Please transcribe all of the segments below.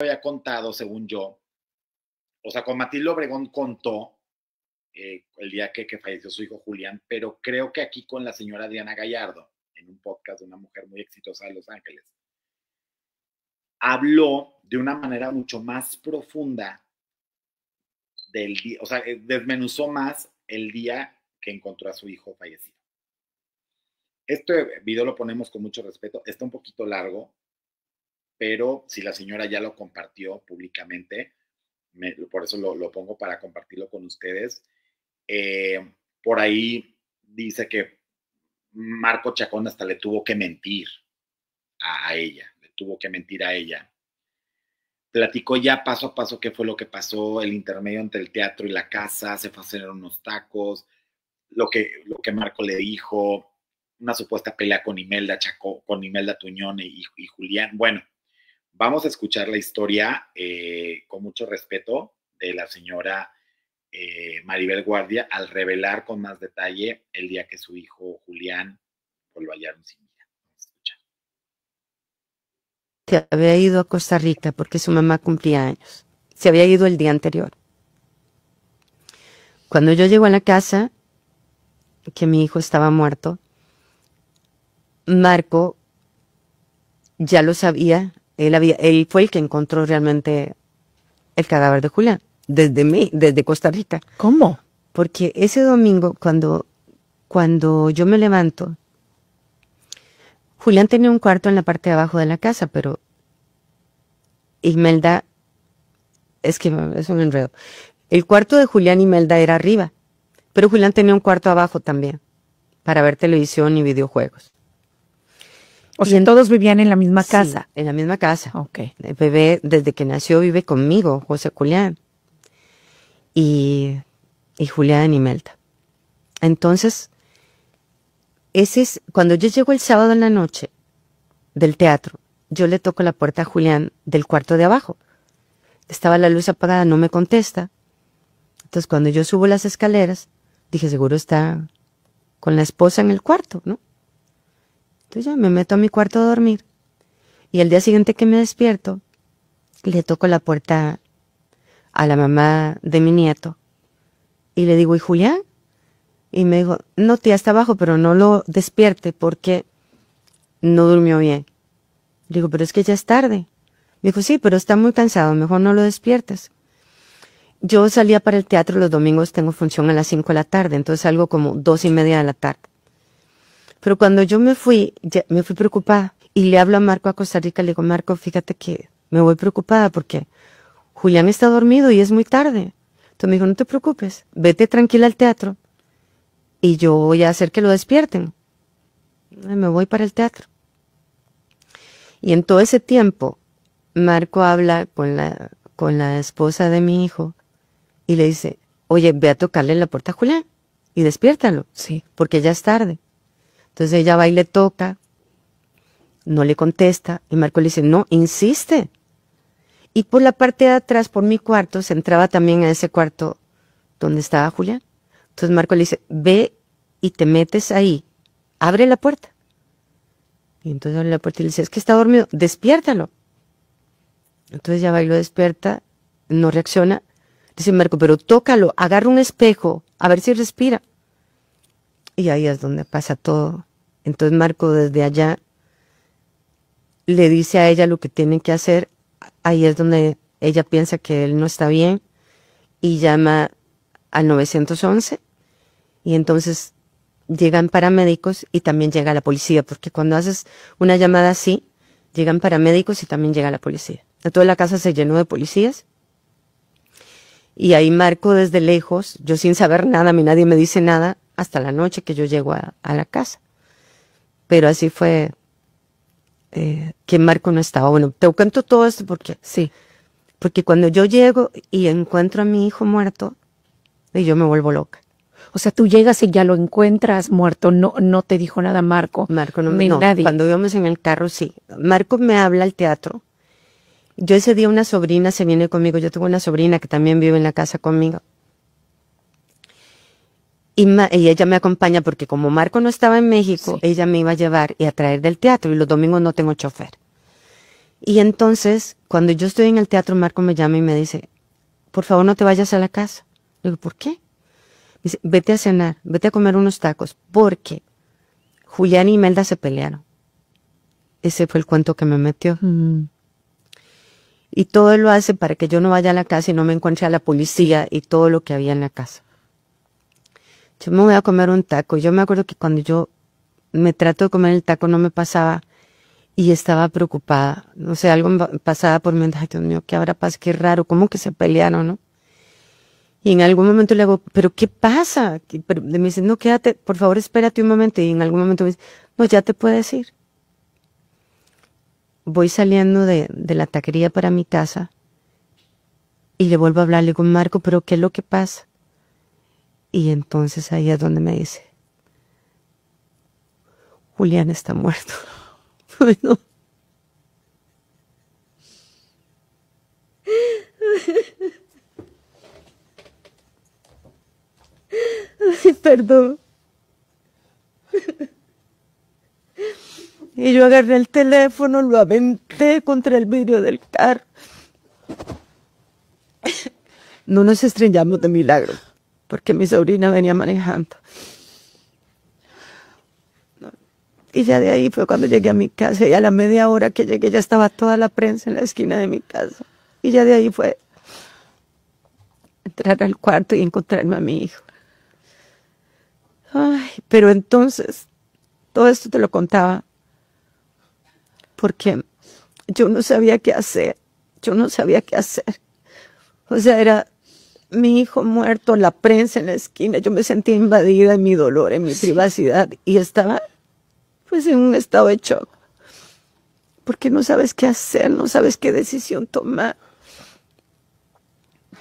había contado, según yo, o sea, con Matilde Obregón contó el día que falleció su hijo Julián, pero creo que aquí con la señora Diana Gallardo, en un podcast de una mujer muy exitosa de Los Ángeles, habló de una manera mucho más profunda del día, o sea, desmenuzó más el día que encontró a su hijo fallecido. Este video lo ponemos con mucho respeto, está un poquito largo, pero si la señora ya lo compartió públicamente, por eso lo pongo para compartirlo con ustedes. Por ahí dice que Marco Chacón hasta le tuvo que mentir a ella, le tuvo que mentir a ella. Platicó ya paso a paso qué fue lo que pasó, el intermedio entre el teatro y la casa, se fue a hacer unos tacos, lo que Marco le dijo, una supuesta pelea con Imelda Chacón, con Imelda Tuñón y Julián. Bueno, vamos a escuchar la historia con mucho respeto de la señora Maribel Guardia al revelar con más detalle el día que su hijo Julián pues, lo hallaron sin vida. Vamos a escuchar. Se había ido a Costa Rica porque su mamá cumplía años. Se había ido el día anterior. Cuando yo llego a la casa, que mi hijo estaba muerto, Marco ya lo sabía. Él fue el que encontró realmente el cadáver de Julián, desde Costa Rica. ¿Cómo? Porque ese domingo, cuando yo me levanto, Julián tenía un cuarto en la parte de abajo de la casa, pero Imelda, es que es un enredo. El cuarto de Julián y Imelda era arriba, pero Julián tenía un cuarto abajo también, para ver televisión y videojuegos. O sea, todos vivían en la misma casa. Sí, en la misma casa. Ok. El bebé, desde que nació, vive conmigo, José Julián. Y Julián y Imelda. Entonces, cuando yo llego el sábado en la noche del teatro, yo le toco la puerta a Julián del cuarto de abajo. Estaba la luz apagada, no me contesta. Entonces, cuando yo subo las escaleras, dije, seguro está con la esposa en el cuarto, ¿no? Entonces ya me meto a mi cuarto a dormir. Y el día siguiente que me despierto, le toco la puerta a la mamá de mi nieto. Y le digo, ¿y Julián? Y me dijo, no, tía, está abajo, pero no lo despierte porque no durmió bien. Le digo, pero es que ya es tarde. Me dijo, sí, pero está muy cansado, mejor no lo despiertes. Yo salía para el teatro, los domingos tengo función a las 5 de la tarde, entonces salgo como 2:30 de la tarde. Pero cuando yo me fui preocupada y le hablo a Marco a Costa Rica, le digo, Marco, fíjate que me voy preocupada porque Julián está dormido y es muy tarde. Entonces me dijo, no te preocupes, vete tranquila al teatro y yo voy a hacer que lo despierten. Me voy para el teatro. Y en todo ese tiempo, Marco habla con la esposa de mi hijo y le dice, oye, ve a tocarle la puerta a Julián y despiértalo. Sí. Porque ya es tarde. Entonces ella va y le toca, no le contesta, y Marco le dice, no, insiste. Y por la parte de atrás, por mi cuarto, se entraba también a ese cuarto donde estaba Julián. Entonces Marco le dice, ve y te metes ahí, abre la puerta. Y entonces abre la puerta y le dice, es que está dormido, despiértalo. Entonces ya va y lo despierta, no reacciona. Dice Marco, pero tócalo, agarra un espejo, a ver si respira. Y ahí es donde pasa todo. Entonces Marco desde allá le dice a ella lo que tienen que hacer. Ahí es donde ella piensa que él no está bien y llama al 911 y entonces llegan paramédicos y también llega la policía, porque cuando haces una llamada así, llegan paramédicos y también llega la policía. Toda la casa se llenó de policías y ahí Marco desde lejos, yo sin saber nada, a mí nadie me dice nada, hasta la noche que yo llego a la casa. Pero así fue que Marco no estaba. Bueno, te cuento todo esto porque sí, porque cuando yo llego y encuentro a mi hijo muerto, y yo me vuelvo loca. O sea, tú llegas y ya lo encuentras muerto, no te dijo nada Marco. Marco ni nadie. Cuando íbamos en el carro, sí. Marco me habla al teatro. Yo ese día una sobrina se viene conmigo. Yo tengo una sobrina que también vive en la casa conmigo. Y ella me acompaña porque como Marco no estaba en México, sí, ella me iba a llevar y a traer del teatro y los domingos no tengo chofer. Y entonces, cuando yo estoy en el teatro, Marco me llama y me dice, por favor no te vayas a la casa. Le digo, ¿por qué? Dice, vete a cenar, vete a comer unos tacos, porque Julián y Imelda se pelearon. Ese fue el cuento que me metió. Y todo él lo hace para que yo no vaya a la casa y no me encuentre a la policía y todo lo que había en la casa. Yo me voy a comer un taco. Yo me acuerdo que cuando yo me trato de comer el taco no me pasaba y estaba preocupada. No sé, algo me pasaba por mi mente. Ay, Dios mío, ¿qué habrá pasado? Qué raro, ¿cómo que se pelearon, no? Y en algún momento le hago, ¿pero qué pasa? Pero me dice, no, quédate, por favor, espérate un momento. Y en algún momento me dice, no, ya te puedes ir. Voy saliendo de la taquería para mi casa y le vuelvo a hablar. Le digo, Marco, ¿pero qué es lo que pasa? Y entonces ahí es donde me dice, Julián está muerto. Bueno. Ay, perdón. Y yo agarré el teléfono, lo aventé contra el vidrio del carro. No nos estrellamos de milagro, porque mi sobrina venía manejando. Y ya de ahí fue cuando llegué a mi casa, y a la media hora que llegué ya estaba toda la prensa en la esquina de mi casa. Y ya de ahí fue entrar al cuarto y encontrarme a mi hijo. Ay, pero entonces, todo esto te lo contaba porque yo no sabía qué hacer. Yo no sabía qué hacer. O sea, era mi hijo muerto, la prensa en la esquina. Yo me sentía invadida en mi dolor, en mi privacidad. Y estaba, pues, en un estado de shock. Porque no sabes qué hacer, no sabes qué decisión tomar.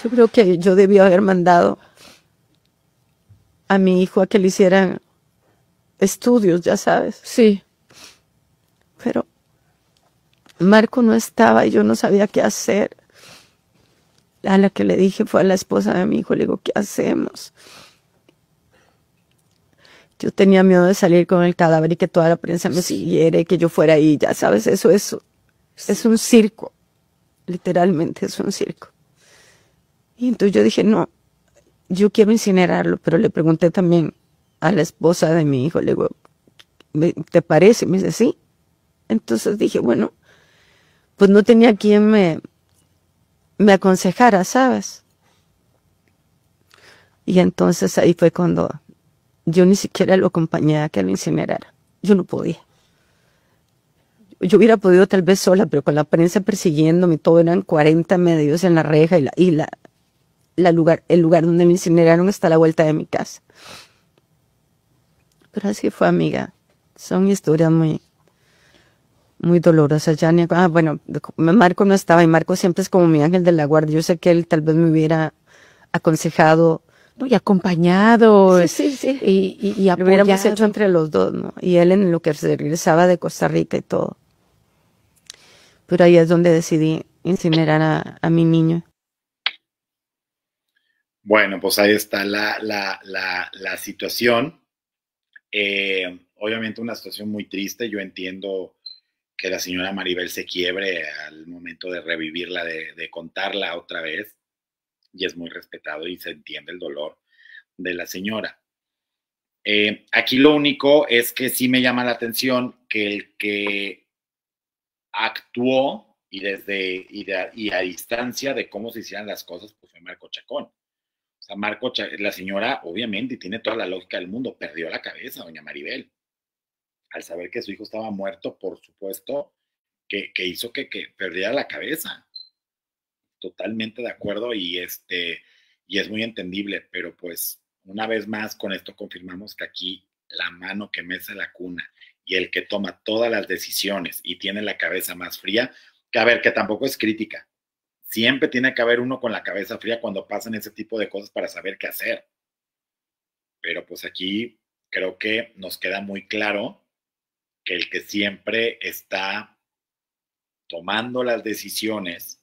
Yo creo que yo debí haber mandado a mi hijo a que le hicieran estudios, ya sabes. Sí. Pero Marco no estaba y yo no sabía qué hacer. A la que le dije fue a la esposa de mi hijo. Le digo, ¿qué hacemos? Yo tenía miedo de salir con el cadáver y que toda la prensa me siguiera y que yo fuera ahí. Ya sabes, eso es un circo. Literalmente es un circo. Y entonces yo dije, no, yo quiero incinerarlo. Pero le pregunté también a la esposa de mi hijo. Le digo, ¿te parece? Me dice, sí. Entonces dije, bueno, pues no tenía quien me aconsejara, ¿sabes? Y entonces ahí fue cuando yo ni siquiera lo acompañé a que lo incinerara. Yo no podía. Yo hubiera podido tal vez sola, pero con la prensa persiguiéndome, todo eran 40 medios en la reja el lugar donde me incineraron está a la vuelta de mi casa. Pero así fue, amiga. Son historias muy, muy dolorosas. Ya bueno, Marco no estaba y Marco siempre es como mi ángel de la guardia. Yo sé que él tal vez me hubiera aconsejado. No, y acompañado. Sí. Y Lo hubiéramos apoyado. hecho entre los dos, ¿no? Y él en lo que se regresaba de Costa Rica y todo. Pero ahí es donde decidí incinerar a mi niño. Bueno, pues ahí está la situación. Obviamente una situación muy triste. Yo entiendo que la señora Maribel se quiebre al momento de revivirla, de contarla otra vez. Y es muy respetado y se entiende el dolor de la señora. Aquí lo único es que sí me llama la atención que el que actuó y a distancia de cómo se hicieran las cosas, pues fue Marco Chacón. O sea, la señora, obviamente, y tiene toda la lógica del mundo, perdió la cabeza, doña Maribel. Al saber que su hijo estaba muerto, por supuesto, que hizo que perdiera la cabeza. Totalmente de acuerdo y es muy entendible, pero pues una vez más con esto confirmamos que aquí la mano que mece la cuna y el que toma todas las decisiones y tiene la cabeza más fría, que a ver, que tampoco es crítica. Siempre tiene que haber uno con la cabeza fría cuando pasan ese tipo de cosas para saber qué hacer. Pero pues aquí creo que nos queda muy claro que el que siempre está tomando las decisiones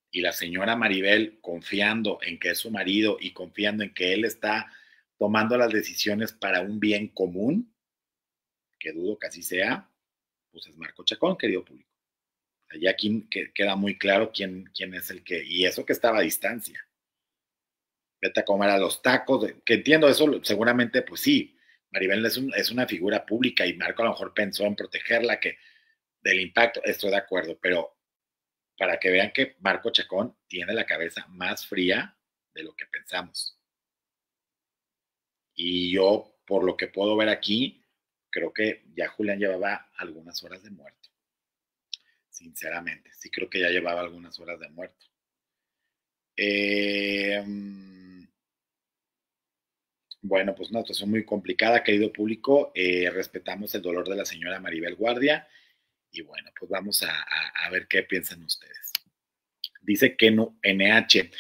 y la señora Maribel confiando en que es su marido y confiando en que él está tomando las decisiones para un bien común, que dudo que así sea, pues es Marco Chacón, querido público. Ya aquí queda muy claro quién es el que, y eso que estaba a distancia. Vete a comer a los tacos, que entiendo eso, seguramente, pues sí, Maribel es una figura pública y Marco a lo mejor pensó en protegerla, que del impacto, estoy de acuerdo, pero para que vean que Marco Chacón tiene la cabeza más fría de lo que pensamos. Y yo, por lo que puedo ver aquí, creo que ya Julián llevaba algunas horas de muerto. Sinceramente, sí creo que ya llevaba algunas horas de muerto. Bueno, pues una situación muy complicada, querido público. Respetamos el dolor de la señora Maribel Guardia. Y bueno, pues vamos a ver qué piensan ustedes. Dice que no, NH.